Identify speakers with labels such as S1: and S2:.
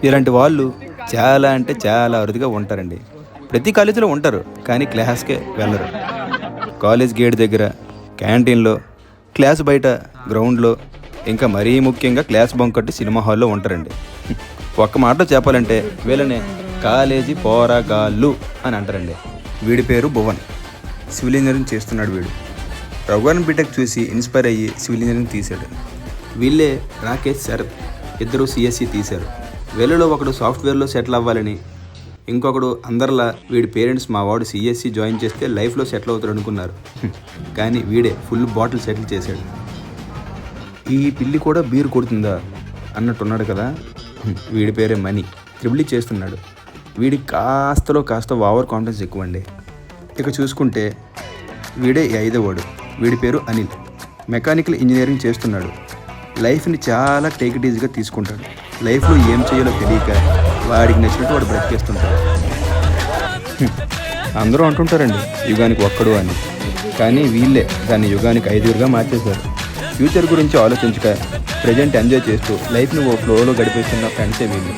S1: ఇలాంటి వాళ్ళు చాలా అంటే చాలా అరుదుగా ఉంటారండి. ప్రతి కాలేజీలో ఉంటారు, కానీ క్లాస్కే వెళ్ళరు. కాలేజ్ గేట్ దగ్గర, క్యాంటీన్లో, క్లాస్ బయట, గ్రౌండ్లో, ఇంకా మరీ ముఖ్యంగా క్లాస్ బంక్ కొట్టి సినిమా హాల్లో ఉంటారండి. ఒక్క మాటలో చెప్పాలంటే వీళ్ళనే కాలేజీ పోరగాళ్ళు అని అంటారండి. వీడి పేరు భువన్, సివిల్ ఇంజనీరింగ్ చేస్తున్నాడు. వీడు రఘువరన్ బీటెక్ చూసి ఇన్స్పైర్ అయ్యి సివిల్ ఇంజనీరింగ్ తీశాడు. వీళ్ళే రాకేష్, శరత్ ఇద్దరు సిఎస్సి తీశారు. వీళ్ళలో ఒకడు సాఫ్ట్వేర్లో సెటిల్ అవ్వాలని, ఇంకొకడు అందరిలా వీడి పేరెంట్స్ మా వాడు సిఎస్సి జాయిన్ చేస్తే లైఫ్లో సెటిల్ అవుతాడు అనుకున్నారు. కానీ వీడే ఫుల్ బాటిల్ సెటిల్ చేశాడు. ఈ పిల్లి కూడా బీరు కొడుతుందా అన్నట్టున్నాడు కదా. వీడి పేరే మనీ, త్రిబుల్ చేస్తున్నాడు. వీడికి కాస్తలో కాస్త ఓవర్ కాన్ఫిడెన్స్ ఎక్కువ అండి. ఇక చూసుకుంటే వీడే 5వ వాడు. వీడి పేరు అనిల్, మెకానికల్ ఇంజనీరింగ్ చేస్తున్నాడు. లైఫ్ని చాలా టేక్ ఇట్ ఈజీగా తీసుకుంటాడు. లైఫ్లో ఏం చేయాలో తెలియక వాడికి నచ్చినట్టు వాడు బ్రతికేస్తుంటాడు. అందరూ అంటుంటారండి యుగానికి ఒక్కడు అని, కానీ వీళ్ళే దాన్ని యుగానికి 5గా మార్చేశారు. ఫ్యూచర్ గురించి ఆలోచించక ప్రజెంట్ ఎంజాయ్ చేస్తూ లైఫ్ని ఓ ఫ్లోలో గడిపేస్తున్న ఫ్రెండ్సే వీళ్ళు.